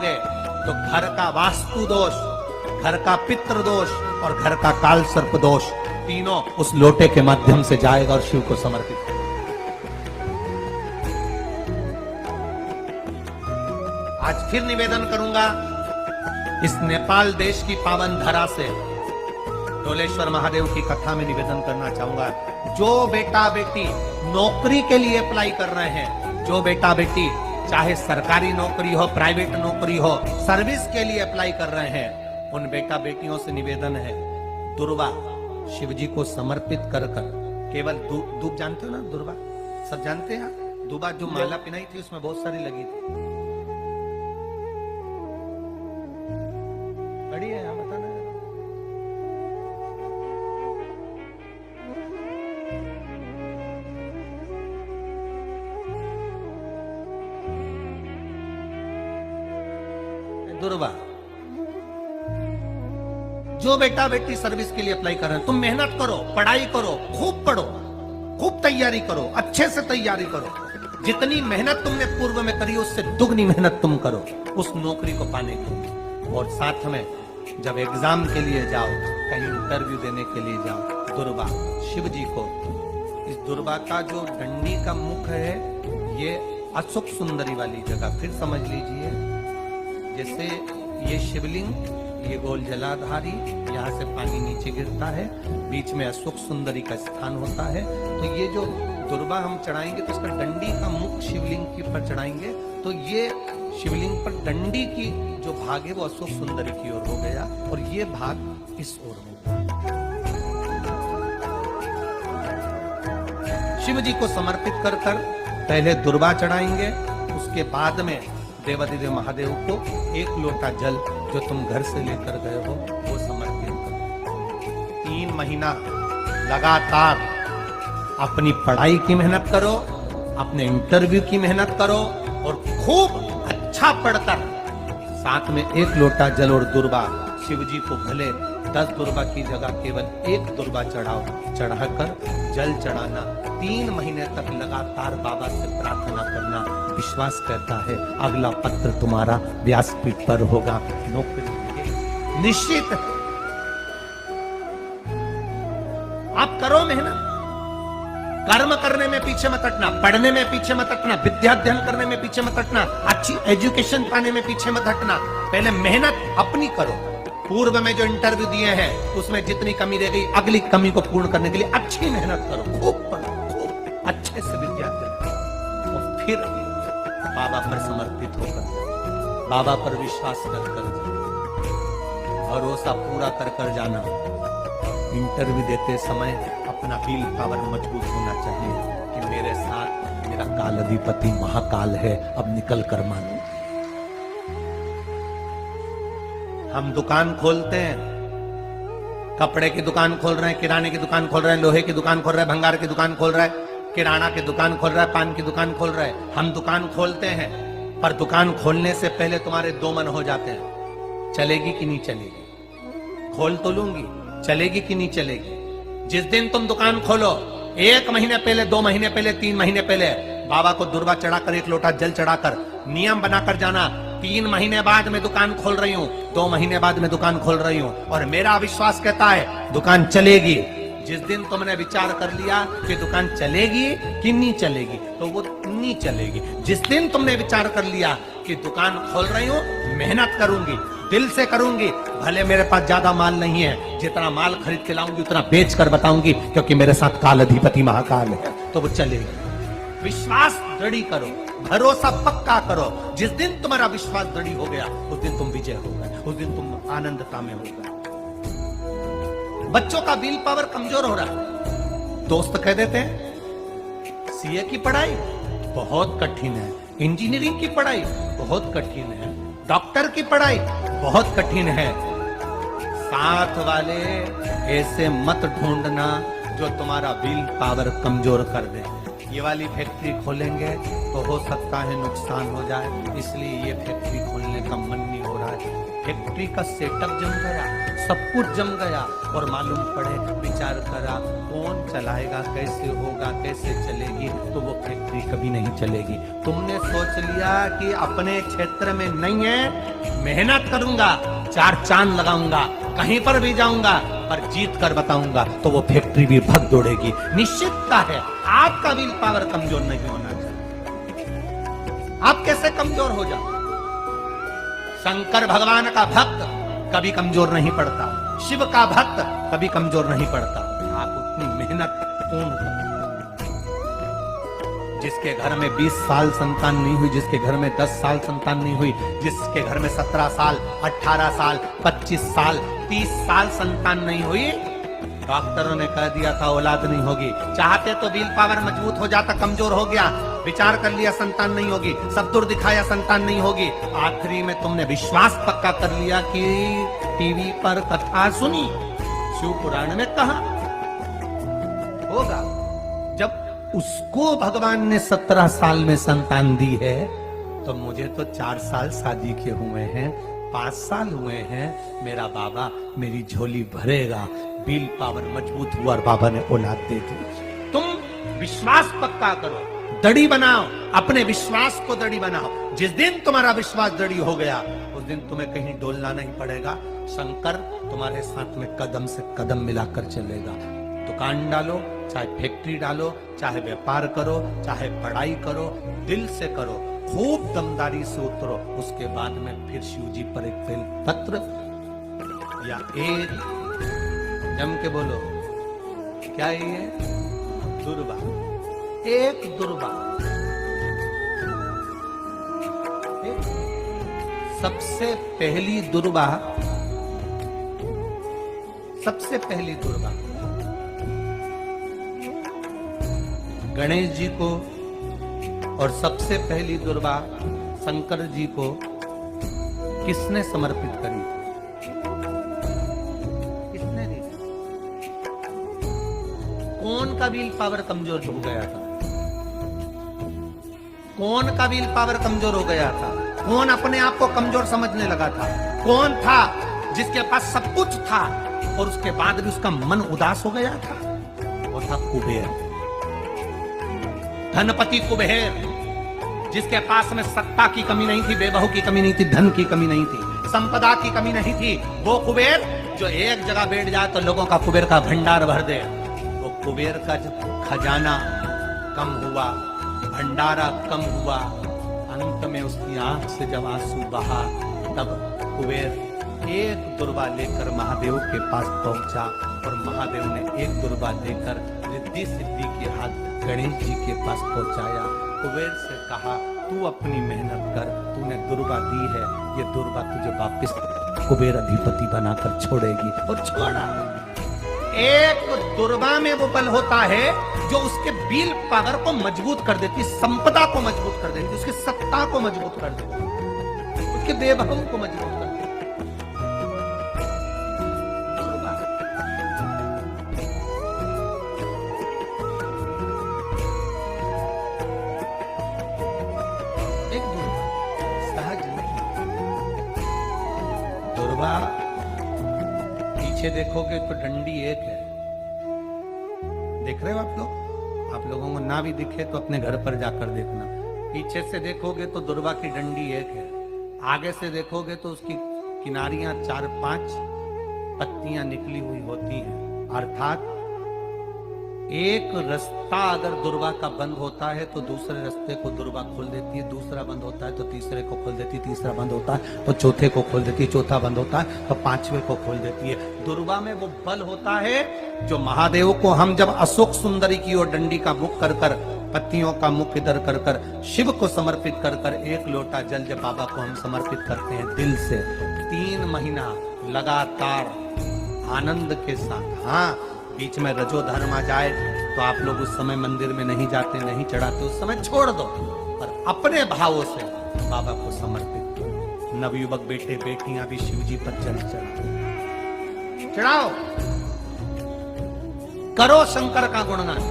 तो घर का वास्तु दोष, घर का पितृ दोष और घर का काल सर्प दोष तीनों उस लोटे के माध्यम से जाएगा और शिव को समर्पित करेगा। आज फिर निवेदन करूंगा, इस नेपाल देश की पावन धरा से डोलेश्वर महादेव की कथा में निवेदन करना चाहूंगा। जो बेटा बेटी नौकरी के लिए अप्लाई कर रहे हैं, जो बेटा बेटी चाहे सरकारी नौकरी हो, प्राइवेट नौकरी हो, सर्विस के लिए अप्लाई कर रहे हैं, उन बेटा बेटियों से निवेदन है, दुर्वा शिव जी को समर्पित कर केवल दूब जानते हो ना, दुर्वा सब जानते हैं। दुर्वा जो माला पिनाई थी उसमें बहुत सारी लगी थी, बड़ी है, बताना दुर्वा। जो बेटा बेटी सर्विस के लिए अप्लाई कर रहे हैं, तुम मेहनत करो, पढ़ाई करो, खूब पढ़ो, खूब तैयारी करो, अच्छे से तैयारी करो। जितनी मेहनत तुमने पूर्व में करी उससे दुगनी मेहनत तुम करो उस नौकरी को पाने के लिए। और साथ में जब एग्जाम के लिए जाओ, कहीं इंटरव्यू देने के लिए जाओ, दुर्वा शिव जी को, इस दुर्वा का जो डंडी का मुख है ये अशोक सुंदरी वाली जगह, फिर समझ लीजिए जैसे ये शिवलिंग, ये गोल जलाधारी, यहाँ से पानी नीचे गिरता है, बीच में अशोक सुंदरी का स्थान होता है। तो ये जो दुर्वा हम चढ़ाएंगे तो इसका डंडी का मुख शिवलिंग के ऊपर चढ़ाएंगे तो ये शिवलिंग पर डंडी की जो भाग है वो अशोक सुंदरी की ओर हो गया और ये भाग इस ओर हो गया। शिव जी को समर्पित कर पहले दुर्वा चढ़ाएंगे, उसके बाद में देवादिदेव महादेव को एक लोटा जल जो तुम घर से लेकर गए हो वो समर्पित करो। 3 महीना लगातार अपनी पढ़ाई की मेहनत करो, अपने इंटरव्यू की मेहनत करो और खूब अच्छा पढ़कर साथ में एक लोटा जल और दुर्वा, शिव जी को भले 10 दुर्वा की जगह केवल एक दुर्वा चढ़ाओ, चढ़ाकर जल चढ़ाना, 3 महीने तक लगातार बाबा से प्रार्थना करना। विश्वास करता है अगला पत्र तुम्हारा व्यासपीठ पर होगा, नौकरी निश्चित। आप करो मेहनत, कर्म करने में पीछे मत हटना, पढ़ने में पीछे मत हटना, विद्या अध्ययन करने में पीछे मत हटना, अच्छी एजुकेशन पाने में पीछे मत हटना। पहले मेहनत अपनी करो। पूर्व में जो इंटरव्यू दिए हैं उसमें जितनी कमी रह गई, अगली कमी को पूर्ण करने के लिए अच्छी मेहनत करो, खूब पढ़ो, खूब अच्छे से विद्या अध्ययन करो और फिर बाबा पर समर्पित होकर, बाबा पर विश्वास कर भरोसा पूरा कर जाना। इंटरव्यू देते समय अपना विल पावर मजबूत होना चाहिए कि मेरे साथ मेरा काल अधिपति महाकाल है, अब निकल कर मानो। हम दुकान खोलते हैं, कपड़े की दुकान खोल रहे हैं, किराने की दुकान खोल रहे हैं, लोहे की दुकान खोल रहे हैं, भंगार की दुकान खोल रहे हैं, किराना की दुकान खोल रहा है, पान की दुकान खोल रहा है। हम दुकान खोलते हैं पर दुकान खोलने से पहले तुम्हारे 2 मन हो जाते हैं, चलेगी कि नहीं चलेगी, खोल तो लूंगी, चलेगी कि नहीं चलेगी। जिस दिन तुम दुकान खोलो 1 महीने पहले, 2 महीने पहले, 3 महीने पहले बाबा को दुर्वा चढ़ाकर एक लोटा जल चढ़ाकर नियम बनाकर जाना, 3 महीने बाद मैं दुकान खोल रही हूँ, 2 महीने बाद मैं दुकान खोल रही हूँ और मेरा विश्वास कहता है दुकान चलेगी। जिस दिन तुमने विचार कर लिया कि दुकान चलेगी कि नहीं चलेगी तो वो नहीं चलेगी। जिस दिन तुमने विचार कर लिया कि दुकान खोल रही हूँ, मेहनत करूंगी, दिल से करूंगी, भले मेरे पास ज्यादा माल नहीं है, जितना माल खरीद के लाऊंगी उतना बेच कर बताऊंगी क्योंकि मेरे साथ काल अधिपति महाकाल है, तो वो चलेगी। विश्वास दृढ़ करो, भरोसा पक्का करो। जिस दिन तुम्हारा विश्वास दृढ़ हो गया उस दिन तुम विजय हो गए, उस दिन तुम आनंदता में हो गए। बच्चों का विल पावर कमजोर हो रहा है, दोस्त कह देते हैं सीए की पढ़ाई बहुत कठिन है, इंजीनियरिंग की पढ़ाई बहुत कठिन है, डॉक्टर की पढ़ाई बहुत कठिन है। साथ वाले ऐसे मत ढूंढना जो तुम्हारा विल पावर कमजोर कर दे। ये वाली फैक्ट्री खोलेंगे तो हो सकता है नुकसान हो जाए, इसलिए ये फैक्ट्री खोलने का मन नहीं हो रहा है। फैक्ट्री का सेटअप जम गया, सब कुछ जम गया और मालूम पड़े, विचार करा कौन चलाएगा, कैसे होगा, कैसे चलेगी, तो वो फैक्ट्री कभी नहीं चलेगी। तुमने सोच लिया कि अपने क्षेत्र में नहीं है, मेहनत करूंगा, 4 चांद लगाऊंगा, कहीं पर भी जाऊंगा, पर जीत कर बताऊंगा, तो वो फैक्ट्री भी भग दौड़ेगी। निश्चितता है आपका विल पावर कमजोर नहीं होना चाहिए। आप कैसे कमजोर हो जाओ? शंकर भगवान का भक्त कभी कमजोर नहीं पड़ता, शिव का भक्त कभी कमजोर नहीं पड़ता। आप उतनी मेहनत पूर्ण करो। जिसके घर में 20 साल संतान नहीं हुई, जिसके घर में 10 साल संतान नहीं हुई, जिसके घर में 17 साल, 18 साल, 25 साल, 30 साल संतान नहीं हुई, डॉक्टरों ने कह दिया था औलाद नहीं होगी। चाहते तो विल पावर मजबूत हो जाता, कमजोर हो गया, विचार कर लिया संतान नहीं होगी, सब दूर दिखाया संतान नहीं होगी, आखिरी में तुमने विश्वास पक्का कर लिया कि टीवी पर कथा सुनी, शिव पुराण में कहा होगा। जब उसको भगवान ने 17 साल में संतान दी है, तो मुझे तो 4 साल शादी के हुए हैं, 5 साल हुए हैं, मेरा बाबा मेरी झोली भरेगा। विल पावर मजबूत हुआ और बाबा ने औलाद दे दी। तुम विश्वास पक्का करो, दड़ी बनाओ, अपने विश्वास को दड़ी बनाओ। जिस दिन तुम्हारा विश्वास दड़ी हो गया, उस दिन तुम्हें कहीं डोलना नहीं पड़ेगा। शंकर तुम्हारे साथ में कदम से कदम मिलाकर चलेगा। दुकान डालो, चाहे फैक्ट्री डालो, चाहे व्यापार करो, चाहे पढ़ाई करो, दिल से करो, खूब दमदारी से उतरो। उसके बाद में फिर शिव जी पर एक बेल पत्र या एक जम के बोलो, क्या ये दुर्वा, एक दुर्वा, सबसे पहली दुर्वा, सबसे पहली दुर्वा गणेश जी को, और सबसे पहली दुर्वा शंकर जी को किसने समर्पित करी? किसने दी? कौन का विल पावर कमजोर हो गया था? कौन का विल पावर कमजोर हो गया था? कौन अपने आप को कमजोर समझने लगा था? कौन था जिसके पास सब कुछ था और उसके बाद भी उसका मन उदास हो गया था? वो था कुबेर, धनपति कुबेर, जिसके पास में सत्ता की कमी नहीं थी, बेबहू की कमी नहीं थी, धन की कमी नहीं थी, संपदा की कमी नहीं थी। वो कुबेर जो एक जगह बैठ जाए तो लोगों का कुबेर का भंडार भर दे। वो कुबेर का खजाना कम हुआ, भंडारा कम हुआ, अंत में उसकी आंख से जब आंसू बहा, तब कुबेर एक दुर्वा लेकर महादेव के पास पहुंचा और महादेव ने एक दुर्वा लेकर रिद्धि सिद्धि के हाथ गणेश जी के पास पहुंचाया। कुबेर से कहा, तू अपनी मेहनत कर, तूने दुर्वा दी है, ये दुर्वा तुझे वापस कुबेर अधिपति बनाकर छोड़ेगी। और छोड़ा। एक दुर्वा में वो बल होता है जो उसके विल पावर को मजबूत कर देती, संपदा को मजबूत कर देती, उसकी सत्ता को मजबूत कर देती, उसके बेबहू को मजबूत कर देती। पीछे देखोगे तो डंडी एक है, देख रहे हो आप लोग? आप लोगों को ना भी दिखे तो अपने घर पर जाकर देखना। पीछे से देखोगे तो दुर्वा की डंडी एक है, आगे से देखोगे तो उसकी किनारियां 4-5 पत्तियां निकली हुई होती हैं। अर्थात एक रास्ता अगर दुर्वा का बंद होता है तो दूसरे रास्ते को दुर्वा खोल देती है, दूसरा बंद होता है तो तीसरे को खोल देती है, तीसरा बंद होता है तो चौथे को खोल देती है, चौथा बंद होता है तो 5वें को खोल देती है। दुर्वा में वो बल होता है जो महादेव को हम जब अशोक सुंदरी की ओर डंडी का मुख कर कर, पत्तियों का मुख इधर कर कर, शिव को समर्पित कर कर, एक लोटा जल जब बाबा को हम समर्पित करते हैं दिल से, 3 महीना लगातार आनंद के साथ, हाँ बीच में रजो धर्म आ जाए तो आप लोग उस समय मंदिर में नहीं जाते, नहीं चढ़ाते, उस समय छोड़ दो, पर अपने भावों से बाबा को समर्पित करो। नवयुवक बेटे बेटियां भी शिव जी पर जल चढ़ाओ, करो शंकर का गुणगान।